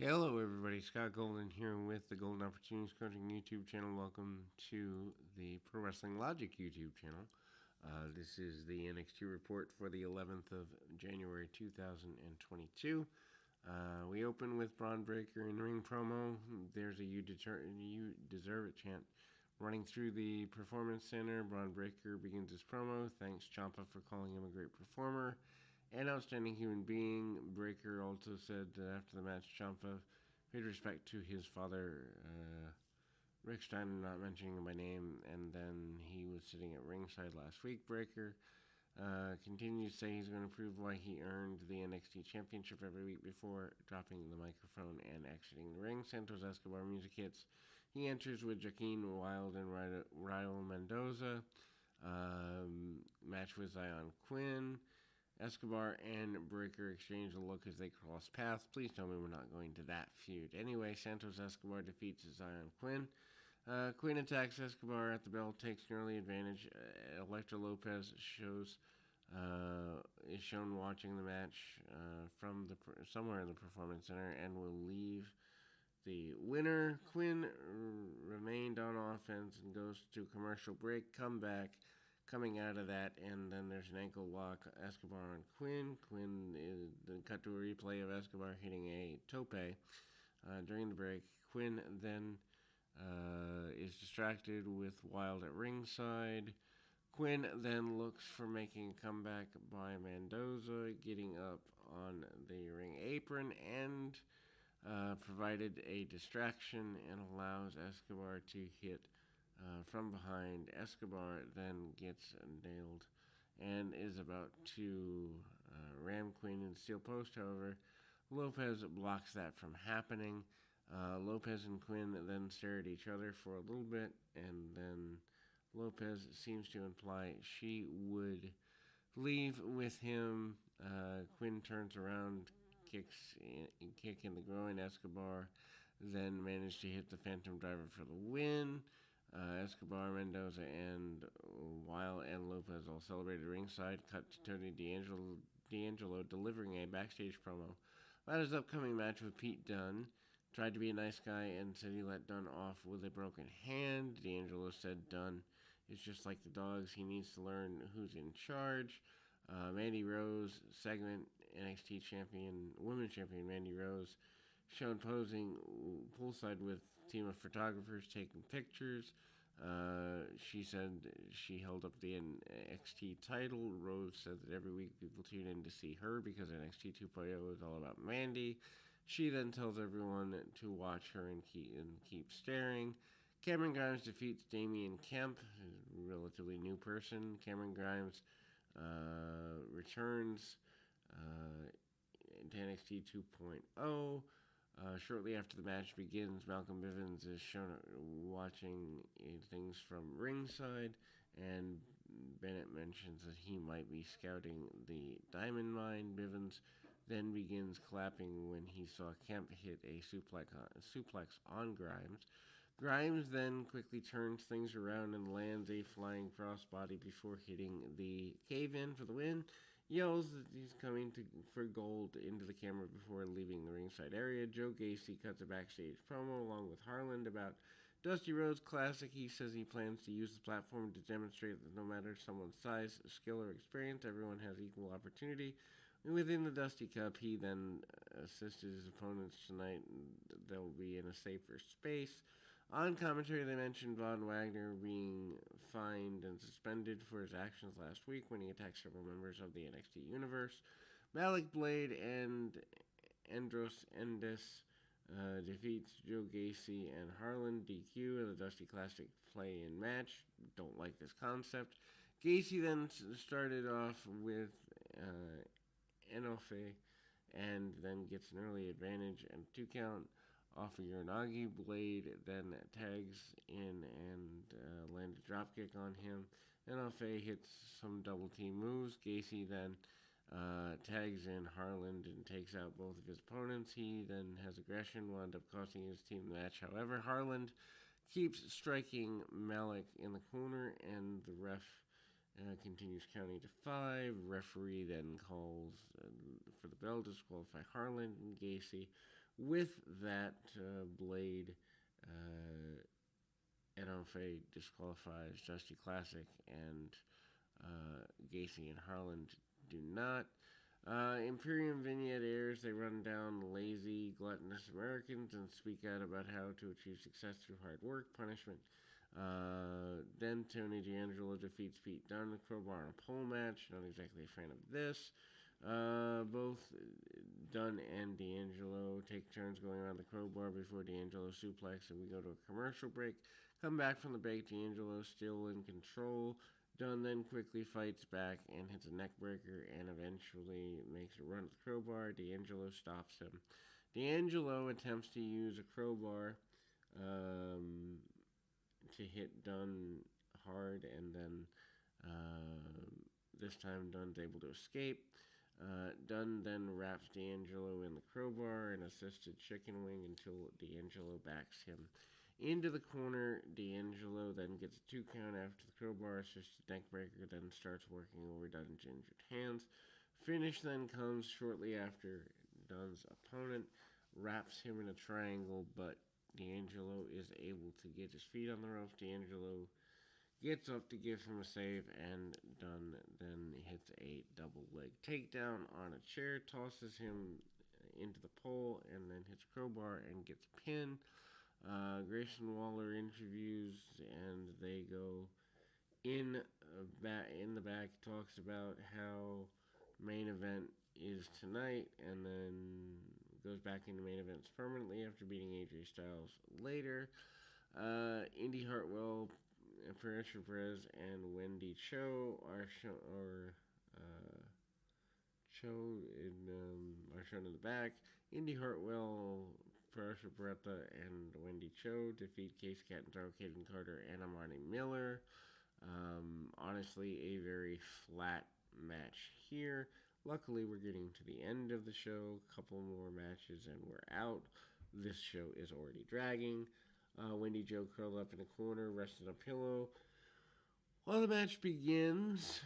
Hello, everybody. Scott Golden here with the Golden Opportunities Coaching YouTube channel. Welcome to the Pro Wrestling Logic YouTube channel. This is the NXT report for the 11th of January 2022. We open with Braun Breaker in ring promo. There's a you deserve it chant running through the Performance Center. Braun Breaker begins his promo. Thanks Ciampa for calling him a great performer. An outstanding human being. Breaker also said that after the match, Ciampa paid respect to his father, Rick Steiner, not mentioning him by name, and then he was sitting at ringside last week. Breaker continued to say he's going to prove why he earned the NXT Championship every week before dropping the microphone and exiting the ring. Santos Escobar music hits. He enters with Joaquin Wilde and Raul Mendoza. Match with Zion Quinn. Escobar and Breaker exchange a look as they cross paths. Please tell me we're not going to that feud. Anyway, Santos Escobar defeats Zion Quinn. Quinn attacks Escobar at the bell, takes an early advantage. Elektra Lopez is shown watching the match from somewhere in the Performance Center and will leave the winner. Quinn remained on offense and goes to commercial break. Comeback. Coming out of that, and then there's an ankle lock. Escobar on Quinn. Quinn is then cut to a replay of Escobar hitting a tope during the break. Quinn then is distracted with Wilde at ringside. Quinn then looks for making a comeback by Mendoza, getting up on the ring apron and provided a distraction and allows Escobar to hit from behind. Escobar then gets nailed and is about to ram Quinn in the steel post. However, Lopez blocks that from happening. Lopez and Quinn then stare at each other for a little bit, and then Lopez seems to imply she would leave with him. Quinn turns around, kick in the groin. Escobar then managed to hit the Phantom Driver for the win. Escobar, Mendoza, and Wilde and Lopez all celebrated ringside. Cut to Tony D'Angelo delivering a backstage promo about his upcoming match with Pete Dunne. Tried to be a nice guy and said he let Dunne off with a broken hand. D'Angelo said Dunne is just like the dogs. He needs to learn who's in charge. Mandy Rose segment, NXT champion, women's champion Mandy Rose, shown posing poolside with a team of photographers taking pictures. She said she held up the NXT title. Rose said that every week people tune in to see her because NXT 2.0 is all about Mandy. She then tells everyone to watch her and keep staring. Cameron Grimes defeats Damian Kemp, a relatively new person. Cameron Grimes returns to NXT 2.0. Shortly after the match begins, Malcolm Bivens is shown watching things from ringside, and Bennett mentions that he might be scouting the diamond mine. Bivens then begins clapping when he saw Kemp hit a suplex on Grimes. Grimes then quickly turns things around and lands a flying crossbody before hitting the cave-in for the win. Yells that he's coming for gold into the camera before leaving the ringside area. Joe Gacy cuts a backstage promo along with Harland about Dusty Rhodes Classic. He says he plans to use the platform to demonstrate that no matter someone's size, skill, or experience, everyone has equal opportunity. Within the Dusty Cup, he then assisted his opponents tonight. They'll be in a safer space. On commentary, they mentioned Von Wagner being fined and suspended for his actions last week when he attacked several members of the NXT universe. Malik Blade and Andros Endes defeats Joe Gacy and Harland DQ in the Dusty Classic play-in match. Don't like this concept. Gacy then started off with Enofe and then gets an early advantage and 2 count off of Uranagi. Blade then tags in and lands a dropkick on him. Enofe hits some double team moves. Gacy then tags in Harland and takes out both of his opponents. He then has aggression, wound up costing his team the match. However, Harland keeps striking Malik in the corner, and the ref continues counting to 5. Referee then calls for the bell to disqualify Harland and Gacy. With that, Blade Enofe disqualifies Dusty Classic, and Gacy and Harland do not. Imperium vignette airs. They run down lazy, gluttonous Americans and speak out about how to achieve success through hard work, punishment. Then Tony D'Angelo defeats Pete Dunne with Crowbar in a pole match. Not exactly a fan of this. Both Dunne and D'Angelo take turns going around the crowbar before D'Angelo suplex, and we go to a commercial break. Come back from the break, D'Angelo still in control. Dunne then quickly fights back and hits a neckbreaker and eventually makes a run at the crowbar. D'Angelo stops him. D'Angelo attempts to use a crowbar to hit Dunne hard, and then this time Dunne's able to escape. Dunne then wraps D'Angelo in the crowbar and assisted chicken wing until D'Angelo backs him into the corner. D'Angelo then gets a 2 count after the crowbar assisted neckbreaker, then starts working over Dunne's injured hands. Finish then comes shortly after Dunne's opponent wraps him in a triangle, but D'Angelo is able to get his feet on the ropes. D'Angelo gets up to give him a save, and Dunne then hits a double leg takedown on a chair, tosses him into the pole, and then hits crowbar and gets pinned. Grayson Waller interviews, and they go in the back, talks about how main event is tonight, and then goes back into main events permanently after beating AJ Styles later. Indy Hartwell, Patricia Perez, and Wendy Cho are shown in the back. Indy Hartwell, Patricia Beretta, and Wendy Cho defeat Case Catanzaro, Kaden Carter, and Amani Miller. Honestly, a very flat match here. Luckily, we're getting to the end of the show. A couple more matches and we're out. This show is already dragging. Wendy Joe curled up in a corner, rested on a pillow. While the match begins,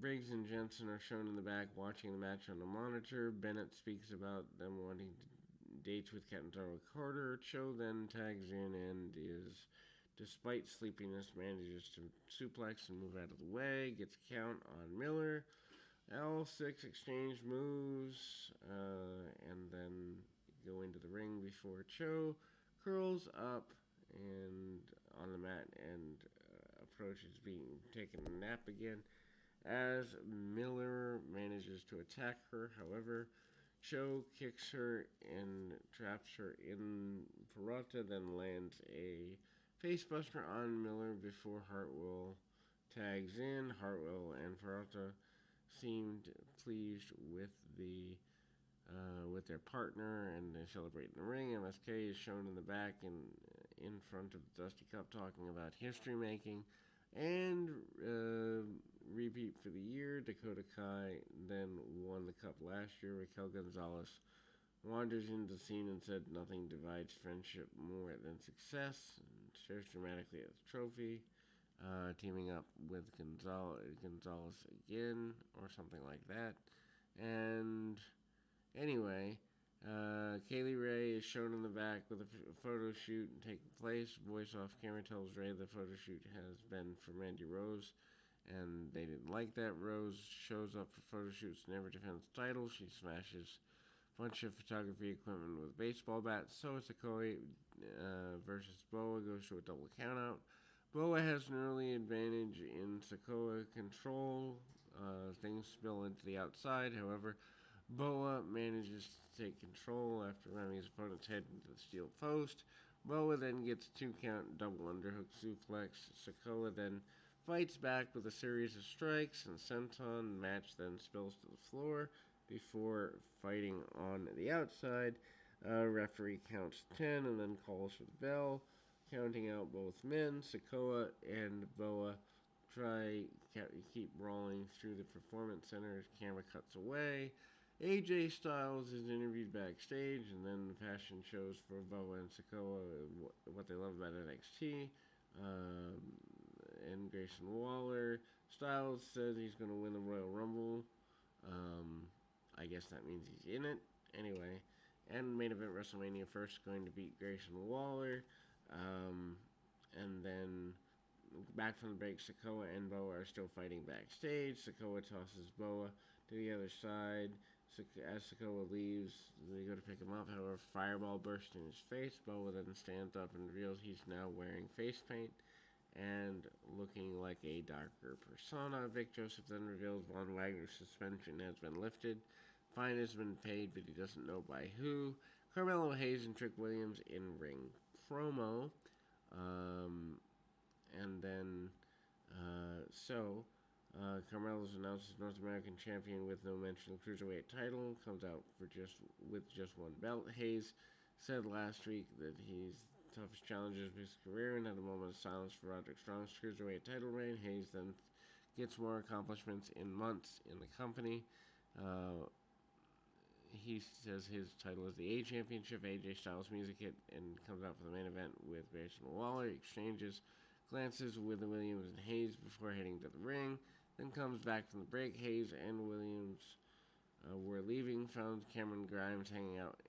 Briggs and Jensen are shown in the back watching the match on the monitor. Bennett speaks about them wanting dates with Catanzaro Carter. Cho then tags in and is, despite sleepiness, manages to suplex and move out of the way. Gets a count on Miller. L6 exchange moves and then go into the ring before Cho curls up and on the mat and approaches being taking a nap again as Miller manages to attack her. However, Cho kicks her and traps her in Peralta, then lands a facebuster on Miller before Hartwell tags in. Hartwell and Peralta seemed pleased with their partner, and they celebrate in the ring. MSK is shown in the back in front of the Dusty Cup talking about history making and repeat for the year. Dakota Kai then won the cup last year. Raquel Gonzalez wanders into the scene and said nothing divides friendship more than success, and stares dramatically at the trophy, teaming up with Gonzalez again or something like that. And anyway, Kaylee Ray is shown in the back with a photo shoot taking place. Voice off camera tells Ray the photo shoot has been for Mandy Rose, and they didn't like that. Rose shows up for photo shoots, never defends the title. She smashes a bunch of photography equipment with a baseball bat. So Sikoa versus Boa goes to a double countout. Boa has an early advantage in Sikoa control. Things spill into the outside. However, Boa manages to take control after ramming his opponent's head into the steel post. Boa then gets a 2 count double underhook suplex. Sikoa then fights back with a series of strikes and senton. The match then spills to the floor before fighting on the outside. Referee counts 10 and then calls for the bell, counting out both men. Sikoa and Boa keep brawling through the performance center as camera cuts away. AJ Styles is interviewed backstage, and then the fashion shows for Boa and Sikoa what they love about NXT. And Grayson Waller. Styles says he's going to win the Royal Rumble. I guess that means he's in it. anyway. And main event WrestleMania first going to beat Grayson Waller. And then back from the break, Sikoa and Boa are still fighting backstage. Sikoa tosses Boa to the other side. As Sikoa leaves, they go to pick him up. However, Fireball bursts in his face. Boa then stands up and reveals he's now wearing face paint and looking like a darker persona. Vic Joseph then reveals Von Wagner's suspension has been lifted. Fine has been paid, but he doesn't know by who. Carmelo Hayes and Trick Williams in ring promo. And then, Carmelo's announced as North American champion with no mention of the Cruiserweight title. Comes out with just one belt. Hayes said last week that he's the toughest challenges of his career and had a moment of silence for Roderick Strong's Cruiserweight title reign. Hayes then gets more accomplishments in months in the company. He says his title is the A Championship. AJ Styles music hit and comes out for the main event with Grayson Waller. Exchanges glances with Williams and Hayes before heading to the ring. Then comes back from the break. Hayes and Williams were leaving. Found Cameron Grimes hanging out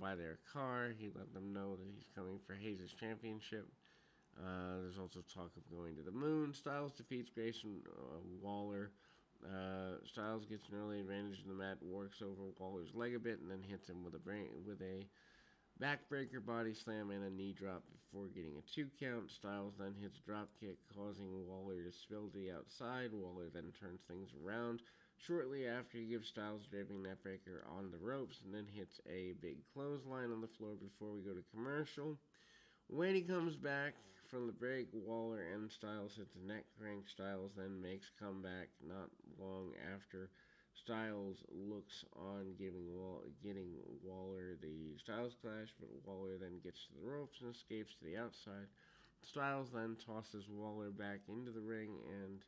by their car. He let them know that he's coming for Hayes' championship. There's also talk of going to the moon. Styles defeats Grayson Waller. Styles gets an early advantage in the mat, works over Waller's leg a bit, and then hits him with a backbreaker body slam and a knee drop before getting a 2 count. Styles then hits a drop kick, causing Waller to spill to the outside. Waller then turns things around. Shortly after, he gives Styles a draping neckbreaker on the ropes and then hits a big clothesline on the floor before we go to commercial. When he comes back from the break, Waller and Styles hit the neck crank. Styles then makes comeback not long after. Styles looks on getting Waller the Styles Clash, but Waller then gets to the ropes and escapes to the outside. Styles then tosses Waller back into the ring and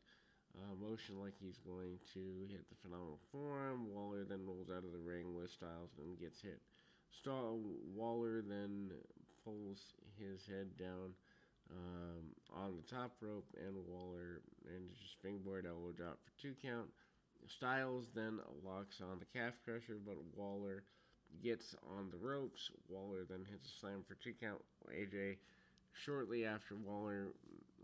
motion like he's going to hit the Phenomenal Forearm. Waller then rolls out of the ring with Styles and gets hit. Waller then pulls his head down on the top rope, and Waller manages a springboard elbow drop for 2 count. Styles then locks on the calf crusher, but Waller gets on the ropes. Waller then hits a slam for 2 count. AJ, shortly after, Waller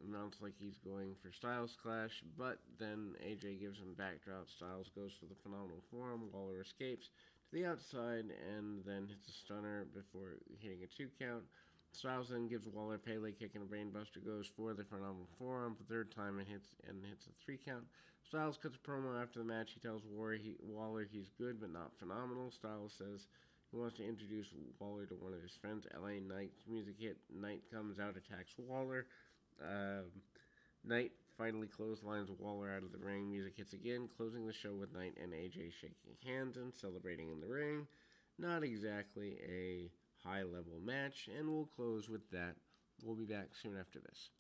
announced like he's going for Styles Clash, but then AJ gives him backdrop. Styles goes for the Phenomenal Forearm. Waller escapes to the outside and then hits a stunner before hitting a 2 count. Styles then gives Waller a Pele kick and a brainbuster, goes for the Phenomenal Forearm for the 3rd time and hits a 3 count. Styles cuts a promo after the match. He tells Waller he's good but not phenomenal. Styles says he wants to introduce Waller to one of his friends. LA Knight's music hit. Knight comes out, attacks Waller. Knight finally clotheslines Waller out of the ring. Music hits again, closing the show with Knight and AJ shaking hands and celebrating in the ring. Not exactly a high-level match, and we'll close with that. We'll be back soon after this.